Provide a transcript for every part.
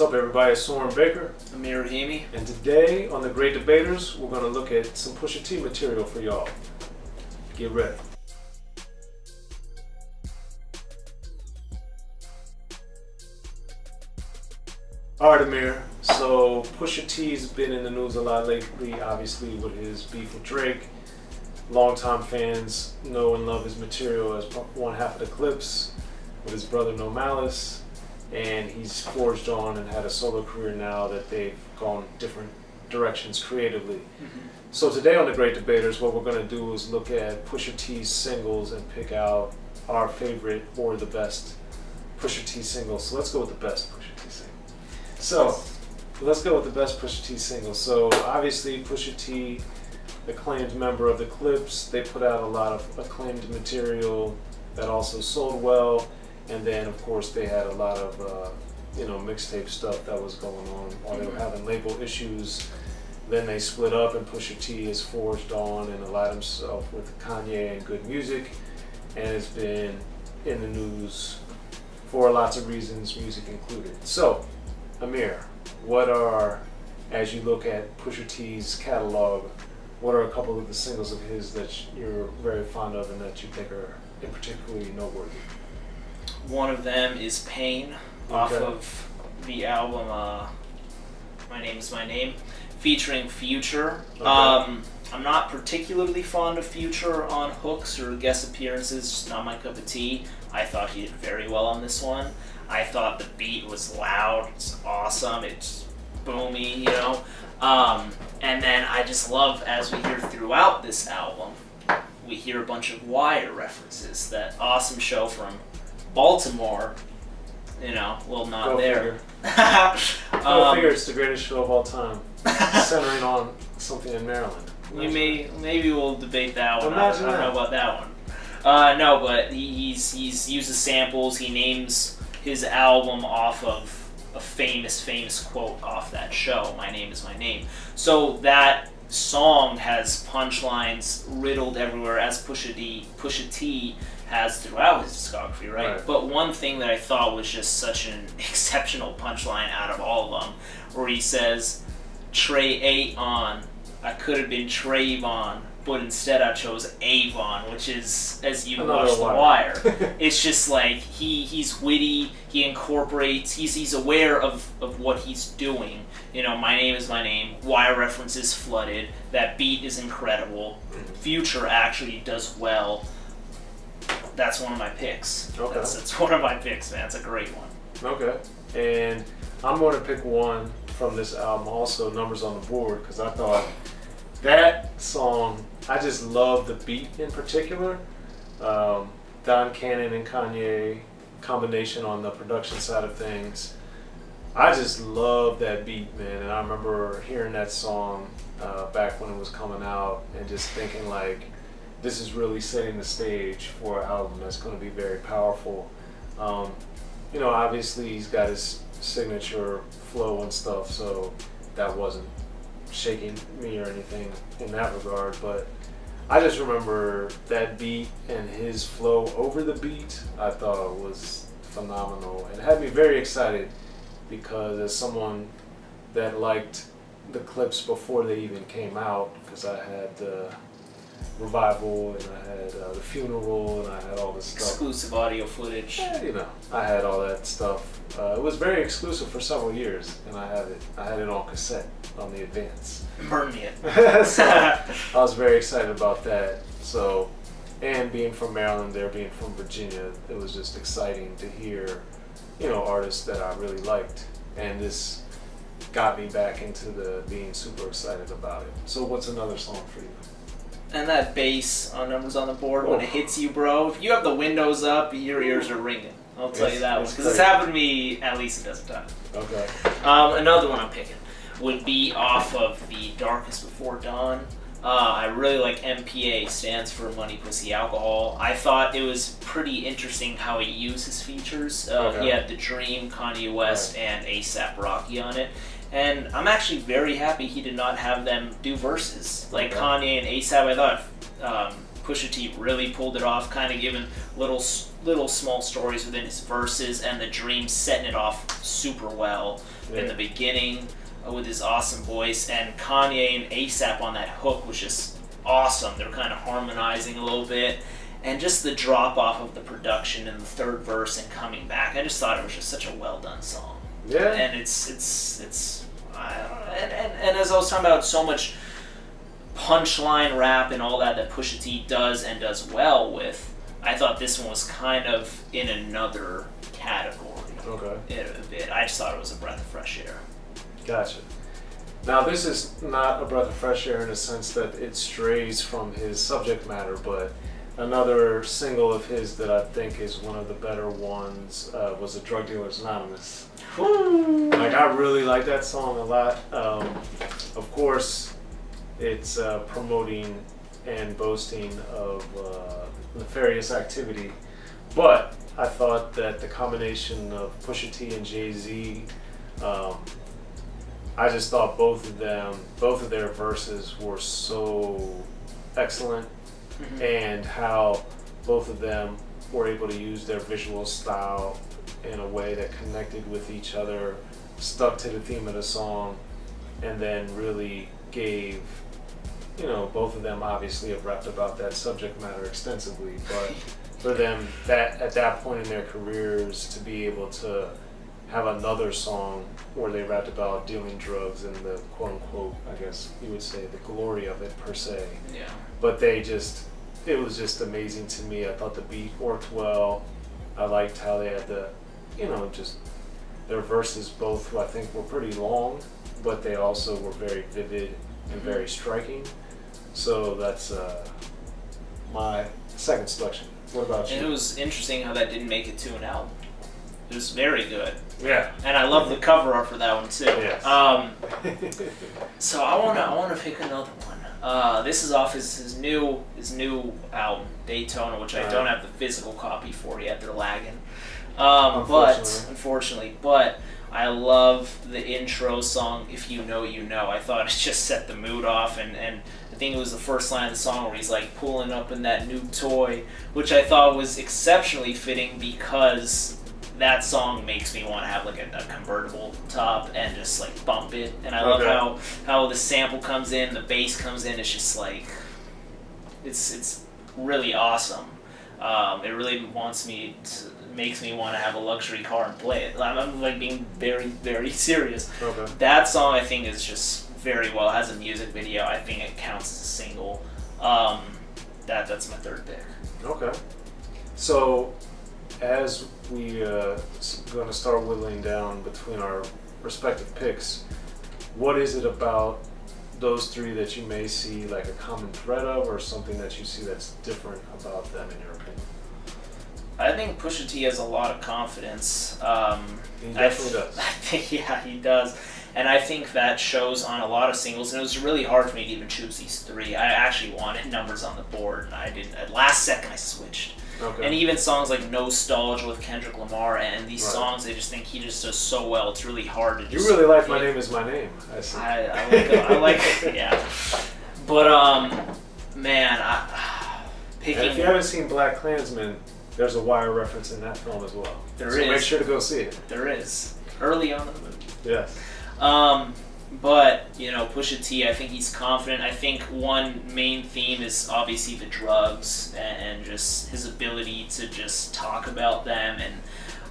What's up, everybody? It's Soren Baker. Amir Rahimi. And today on The Great Debaters, we're going to look at some Pusha T material for y'all. Get ready. Alright, Amir. So Pusha T's been in the news a lot lately, obviously with his beef with Drake. Longtime fans know and love his material as one half of the Clips with his brother No Malice. And he's forged on and had a solo career now that they've gone different directions creatively. So today on The Great Debaters, what we're going to do is look at Pusha T's singles and pick out our favorite or the best Pusha T singles. So let's go with the best Pusha T single. So let's go with the best Pusha T single. So obviously Pusha T, acclaimed member of the Clips, they put out a lot of acclaimed material that also sold well. And then, of course, they had a lot of, mixtape stuff that was going on while they were having label issues. Then they split up, and Pusha T has forged on and allied himself with Kanye and Good Music, and has been in the news for lots of reasons, music included. So, Amir, as you look at Pusha T's catalog, what are a couple of the singles of his that you're very fond of and that you think are particularly noteworthy? One of them is Pain, off of the album My Name Is My Name, featuring Future. Okay. I'm not particularly fond of Future on hooks or guest appearances, just not my cup of tea. I thought he did very well on this one. I thought the beat was loud, it's awesome, it's boomy, and then I just love, as we hear throughout this album, we hear a bunch of Wire references. That awesome show from Baltimore, well, not Go there. Go figure, it's the greatest show of all time, centering on something in Maryland. Maybe we'll debate that one. Imagine I don't know about that one. No, but he's uses samples. He names his album off of a famous quote off that show, My Name Is My Name. So that song has punchlines riddled everywhere, as Pusha T has throughout his discography, right? But one thing that I thought was just such an exceptional punchline out of all of them, where he says, Trey 8 on, I could have been Trayvon, but instead I chose Avon, which is, as you watch The Wire, it's just like he's witty, he incorporates, he's aware of what he's doing. My Name Is My Name, Wire references flooded, that beat is incredible, Future actually does well. That's one of my picks. Okay. That's one of my picks, man. It's a great one. Okay. And I'm going to pick one from this album also, Numbers on the Board, because I thought that song, I just love the beat in particular. Don Cannon and Kanye combination on the production side of things. I just love that beat, man. And I remember hearing that song back when it was coming out and just thinking like, this is really setting the stage for an album that's going to be very powerful. Obviously he's got his signature flow and stuff, so that wasn't shaking me or anything in that regard, but I just remember that beat and his flow over the beat I thought was phenomenal and had me very excited, because as someone that liked the Clips before they even came out, because I had Revival and I had the Funeral and I had all this stuff. Exclusive audio footage. Yeah, I had all that stuff. It was very exclusive for several years, and I had it on cassette on the Advance. Burn me it. So I was very excited about that. So, and being from Maryland, there being from Virginia, it was just exciting to hear, artists that I really liked, and this got me back into being super excited about it. So, what's another song for you? And that bass on Numbers on the Board, when it hits you, bro, if you have the windows up, your ears are ringing. I'll tell you that one. Because it's happened to me at least a dozen times. Okay. Another one I'm picking would be off of the Darkest Before Dawn. I really like MPA, stands for Money, Pussy, Alcohol. I thought it was pretty interesting how he used his features. He had The Dream, Kanye West, and A$AP Rocky on it. And I'm actually very happy he did not have them do verses. Like Kanye and A$AP, I thought Pusha T really pulled it off, kind of giving little small stories within his verses, and the Dream setting it off super well in the beginning with his awesome voice, and Kanye and A$AP on that hook was just awesome. They were kind of harmonizing a little bit, and just the drop off of the production in the third verse and coming back. I just thought it was just such a well done song. Yeah. And it's and as I was talking about, so much punchline rap and all that Pusha T does and does well with, I thought this one was kind of in another category. Okay. A bit. I just thought it was a breath of fresh air. Gotcha. Now, this is not a breath of fresh air in the sense that it strays from his subject matter, but another single of his that I think is one of the better ones was A Drug Dealers Anonymous. Like, I really like that song a lot. Of course, it's promoting and boasting of nefarious activity, but I thought that the combination of Pusha T and Jay-Z, I just thought both of their verses were so excellent, and how both of them were able to use their visual style in a way that connected with each other, stuck to the theme of the song, and then really gave, both of them obviously have rapped about that subject matter extensively, but for them at that point in their careers to be able to have another song where they rapped about dealing drugs and the quote unquote, I guess you would say, the glory of it per se. Yeah. But it was just amazing to me. I thought the beat worked well. I liked how they had just their verses both, who I think were pretty long, but they also were very vivid and very striking. So that's my second selection. What about you? And it was interesting how that didn't make it to an album. It was very good. Yeah. And I love the cover art for that one too. Yes. So I wanna pick another one. This is off his new album, Daytona, which I don't have the physical copy for yet. They're lagging. Unfortunately, I love the intro song, If You Know, You Know. I thought it just set the mood off, and I think it was the first line of the song where he's like pulling up in that new toy, which I thought was exceptionally fitting because that song makes me want to have like a convertible top and just like bump it. And I love how the sample comes in, the bass comes in. It's just like it's really awesome. It really makes me want to have a luxury car and play it. I'm like being very, very serious. Okay. That song I think is just very well. It has a music video. I think it counts as a single. That's my third pick. Okay. So as we going to start whittling down between our respective picks, what is it about those three that you may see like a common thread of, or something that you see that's different about them in your opinion? I think Pusha T has a lot of confidence. He definitely does. I think, yeah, he does. And I think that shows on a lot of singles, and it was really hard for me to even choose these three. I actually wanted numbers on the board, and I didn't. At last second, I switched. Okay. And even songs like Nostalgia with Kendrick Lamar and these songs, I just think he just does so well. It's really hard to just... You really like My Name Is My Name, I see. I like it, yeah. But, man, picking... And if you haven't seen Black Klansman, there's a Wire reference in that film as well. So make sure to go see it. There is. Early on in the movie. Yes. But, Pusha T, I think he's confident. I think one main theme is obviously the drugs and just his ability to just talk about them. And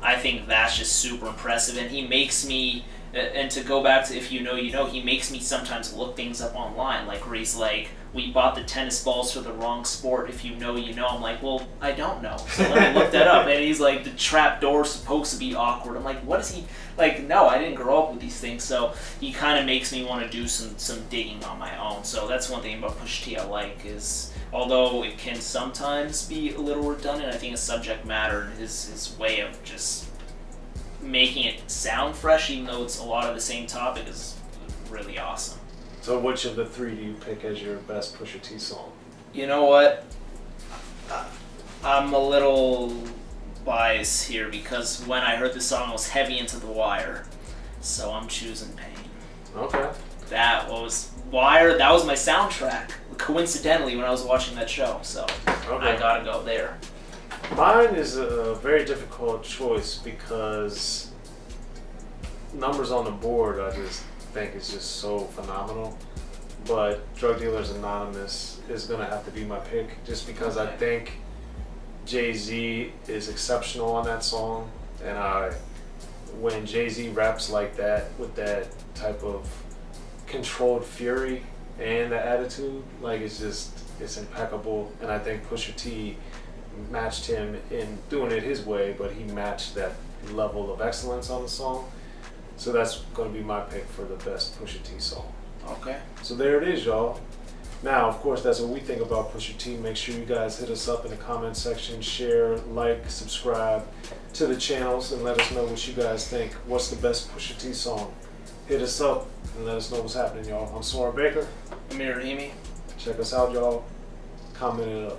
I think that's just super impressive. And he makes me, and to go back to If You Know, You Know, he makes me sometimes look things up online. Like where he's like, we bought the tennis balls for the wrong sport. If you know, you know. I'm like, well, I don't know. So let me look that up. And he's like, the trap door's supposed to be awkward. I'm like, what is he... Like, no, I didn't grow up with these things, so he kind of makes me want to do some digging on my own. So that's one thing about Pusha T I like is, although it can sometimes be a little redundant, I think his subject matter and his way of just making it sound fresh, even though it's a lot of the same topic, is really awesome. So which of the three do you pick as your best Pusha T song? You know what? I'm a little... bias here because when I heard the song I was heavy into The Wire, so I'm choosing Pain. Okay. That was Wire. That was my soundtrack coincidentally when I was watching that show, so I gotta go there. Mine is a very difficult choice because numbers on the board I just think is just so phenomenal. But Drug Dealers Anonymous is gonna have to be my pick just because I think Jay-Z is exceptional on that song, and when Jay-Z raps like that with that type of controlled fury and the attitude, like it's impeccable. And I think Pusha T matched him in doing it his way, but he matched that level of excellence on the song. So that's going to be my pick for the best Pusha T song. Okay. So there it is, y'all. Now, of course, that's what we think about Pusha T. Make sure you guys hit us up in the comment section, share, like, subscribe to the channels, and let us know what you guys think. What's the best Pusha T song? Hit us up and let us know what's happening, y'all. I'm Soren Baker. Amir Rahimi. Check us out, y'all. Comment it up.